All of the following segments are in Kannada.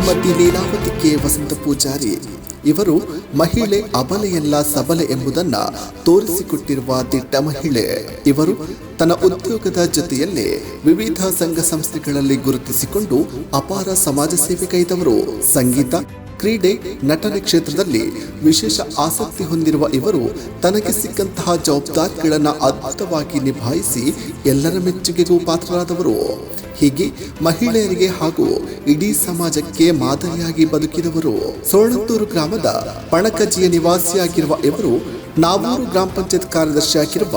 ಶ್ರೀಮತಿ ಲೀಲಾವತಿ ಕೆ ವಸಂತ ಪೂಜಾರಿ ಇವರು ಮಹಿಳೆ ಅಬಲೆಯಲ್ಲ ಸಬಲೆ ಎಂಬುದನ್ನ ತೋರಿಸಿಕೊಟ್ಟಿರುವ ದಿಟ್ಟ ಮಹಿಳೆ. ಇವರು ತನ್ನ ಉದ್ಯೋಗದ ಜೊತೆಯಲ್ಲೇ ವಿವಿಧ ಸಂಘ ಸಂಸ್ಥೆಗಳಲ್ಲಿ ಗುರುತಿಸಿಕೊಂಡು ಅಪಾರ ಸಮಾಜ ಸೇವೆ ಕೈದವರು. ಸಂಗೀತ, ಕ್ರೀಡೆ, ನಟನೆ ಕ್ಷೇತ್ರದಲ್ಲಿ ವಿಶೇಷ ಆಸಕ್ತಿ ಹೊಂದಿರುವ ಇವರು ತನಗೆ ಸಿಕ್ಕಂತಹ ಜವಾಬ್ದಾರಿಗಳನ್ನು ಅದ್ಭುತವಾಗಿ ನಿಭಾಯಿಸಿ ಎಲ್ಲರ ಮೆಚ್ಚುಗೆಗೂ ಪಾತ್ರರಾದವರು. ಹೀಗೆ ಮಹಿಳೆಯರಿಗೆ ಹಾಗೂ ಇಡೀ ಸಮಾಜಕ್ಕೆ ಮಾದರಿಯಾಗಿ ಬದುಕಿದವರು. ಸೋಳಂತೂರು ಗ್ರಾಮದ ಪಣಕಜಿಯ ನಿವಾಸಿಯಾಗಿರುವ ಇವರು ನಾವೂರು ಗ್ರಾಮ ಪಂಚಾಯತ್ ಕಾರ್ಯದರ್ಶಿಯಾಗಿರುವ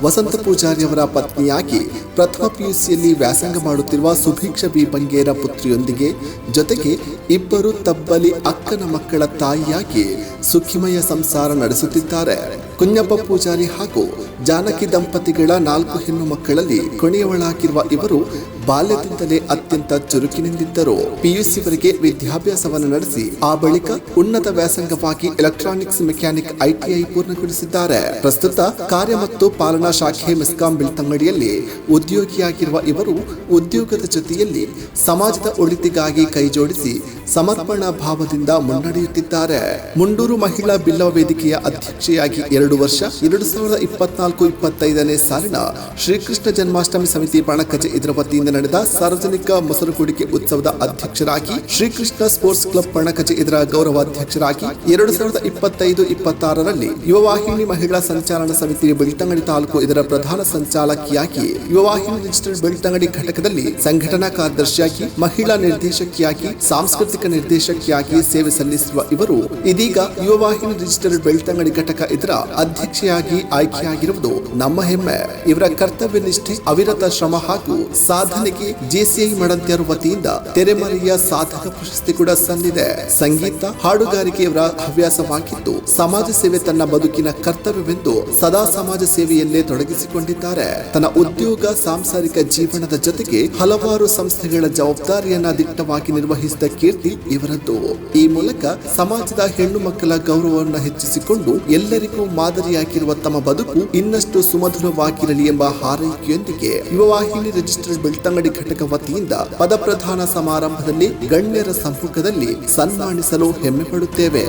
ವಸಂತ ಪೂಜಾರಿ ಅವರ ಪತ್ನಿಯಾಗಿ ಪ್ರಥಮ ಪಿಯುಸಿಯಲ್ಲಿ ವ್ಯಾಸಂಗ ಮಾಡುತ್ತಿರುವ ಸುಭೀಕ್ಷ ಬಿ ಬಂಗೇರ ಪುತ್ರಿಯೊಂದಿಗೆ ಜೊತೆಗೆ ಇಬ್ಬರು ತಬ್ಬಲಿ ಅಕ್ಕನ ಮಕ್ಕಳ ತಾಯಿಯಾಗಿ ಸುಖಿಮಯ ಸಂಸಾರ ನಡೆಸುತ್ತಿದ್ದಾರೆ. ಕುഞ്ഞಪ್ಪ ಪೂಜಾರಿ ಹಾಗೂ ಜಾನಕಿ ದಂಪತಿಗಳ 4 ಹೆಣ್ಣು ಮಕ್ಕಳಲ್ಲಿ ಕೊನೆಯವಳಾಗಿರುವ ಇವರು ಬಾಲ್ಯದಿಂದಲೇ ಅತ್ಯಂತ ಚುರುಕಿನಿಂದಿದ್ದರು. ಪಿಯುಸಿವರೆಗೆ ವಿದ್ಯಾಭ್ಯಾಸವನ್ನು ನಡೆಸಿ ಆ ಬಳಿಕ ಉನ್ನತ ವ್ಯಾಸಂಗವಾಗಿ ಎಲೆಕ್ಟ್ರಾನಿಕ್ಸ್ ಮೆಕ್ಯಾನಿಕ್ ITI ಪೂರ್ಣಗೊಳಿಸಿದ್ದಾರೆ. ಪ್ರಸ್ತುತ ಕಾರ್ಯ ಮತ್ತು ಪಾಲನಾ ಶಾಖೆ ಮೆಸ್ಕಾಂ ಬೆಳ್ತಂಗಡಿಯಲ್ಲಿ ಉದ್ಯೋಗಿಯಾಗಿರುವ ಇವರು ಉದ್ಯೋಗದ ಜೊತೆಯಲ್ಲಿ ಸಮಾಜದ ಒಳಿತಿಗಾಗಿ ಕೈಜೋಡಿಸಿ ಸಮರ್ಪಣಾ ಭಾವದಿಂದ ಮುನ್ನಡೆಯುತ್ತಿದ್ದಾರೆ. ಮುಂಡೂರು ಮಹಿಳಾ ಬಿಲ್ಲವ ವೇದಿಕೆಯ ಅಧ್ಯಕ್ಷೆಯಾಗಿ 2 ವರ್ಷ 2024-25ನೇ ಸಾಲಿನ ಶ್ರೀಕೃಷ್ಣ ಜನ್ಮಾಷ್ಟಮಿ ಸಮಿತಿ ಪಣಕಜೆ ಇದರ ವತಿಯಿಂದ ನಡೆದ ಸಾರ್ವಜನಿಕ ಮೊಸರು ಕುಡಿಕೆ ಉತ್ಸವದ ಅಧ್ಯಕ್ಷರಾಗಿ, ಶ್ರೀಕೃಷ್ಣ ಸ್ಪೋರ್ಟ್ಸ್ ಕ್ಲಬ್ ಪಣಕಜೆ ಇದರ ಗೌರವಾಧ್ಯಕ್ಷರಾಗಿ, 2025-26ರಲ್ಲಿ ಯುವವಾಹಿನಿ ಮಹಿಳಾ ಸಂಚಾಲನ ಸಮಿತಿ ಬೆಳ್ತಂಗಡಿ ತಾಲೂಕು ಇದರ ಪ್ರಧಾನ ಸಂಚಾಲಕಿಯಾಗಿ, ಯುವವಾಹಿನಿ ರಿಜಿಸ್ಟರ್ಡ್ ಬೆಳ್ತಂಗಡಿ ಘಟಕದಲ್ಲಿ ಸಂಘಟನಾ ಕಾರ್ಯದರ್ಶಿಯಾಗಿ, ಮಹಿಳಾ ನಿರ್ದೇಶಕಿಯಾಗಿ, ಸಾಂಸ್ಕೃತಿಕ ನಿರ್ದೇಶಕಿಯಾಗಿ ಸೇವೆ ಸಲ್ಲಿಸಿರುವ ಇವರು ಇದೀಗ ಯುವವಾಹಿನಿ ರಿಜಿಸ್ಟರ್ಡ್ ಬೆಳ್ತಂಗಡಿ ಘಟಕ ಇದರ ಅಧ್ಯಕ್ಷೆಯಾಗಿ ಆಯ್ಕೆಯಾಗಿರುವುದು ನಮ್ಮ ಹೆಮ್ಮೆ. ಇವರ ಕರ್ತವ್ಯ ನಿಷ್ಠೆ, ಅವಿರತ ಶ್ರಮ ಹಾಗೂ ಸಾಧನೆಗೆ JCI ಮಡಂತ್ಯರ ವತಿಯಿಂದ ತೆರೆಮರೆಯ ಸಾಧಕ ಪ್ರಶಸ್ತಿ ಕೂಡ ಸಂದಿದೆ. ಸಂಗೀತ, ಹಾಡುಗಾರಿಕೆ ಇವರ ಹವ್ಯಾಸವಾಗಿದ್ದು ಸಮಾಜ ಸೇವೆ ತನ್ನ ಬದುಕಿನ ಕರ್ತವ್ಯವೆಂದು ಸದಾ ಸಮಾಜ ಸೇವೆಯಲ್ಲೇ ತೊಡಗಿಸಿಕೊಂಡಿದ್ದಾರೆ. ತನ್ನ ಉದ್ಯೋಗ, ಸಾಂಸಾರಿಕ ಜೀವನದ ಜೊತೆಗೆ ಹಲವಾರು ಸಂಸ್ಥೆಗಳ ಜವಾಬ್ದಾರಿಯನ್ನ ದಿಟ್ಟವಾಗಿ ನಿರ್ವಹಿಸಿದ ಕೀರ್ತಿ ಇವರದ್ದು. ಈ ಮೂಲಕ ಸಮಾಜದ ಹೆಣ್ಣು ಮಕ್ಕಳ ಗೌರವವನ್ನು ಹೆಚ್ಚಿಸಿಕೊಂಡು ಎಲ್ಲರಿಗೂ ಮಾದರಿಯಾಗಿರುವ ತಮ್ಮ ಬದುಕು ಇನ್ನಷ್ಟು ಸುಮಧುರವಾಗಿರಲಿ ಎಂಬ ಹಾರೈಕೆಯೊಂದಿಗೆ ಯುವವಾಹಿನಿ ರಿಜಿಸ್ಟರ್ಡ್ ಬೆಳ್ತಂಗಡಿ ಘಟಕ ವತಿಯಿಂದ ಪದಪ್ರಧಾನ ಸಮಾರಂಭದಲ್ಲಿ ಗಣ್ಯರ ಸಮ್ಮುಖದಲ್ಲಿ ಸನ್ಮಾನಿಸಲು ಹೆಮ್ಮೆ ಪಡುತ್ತೇವೆ.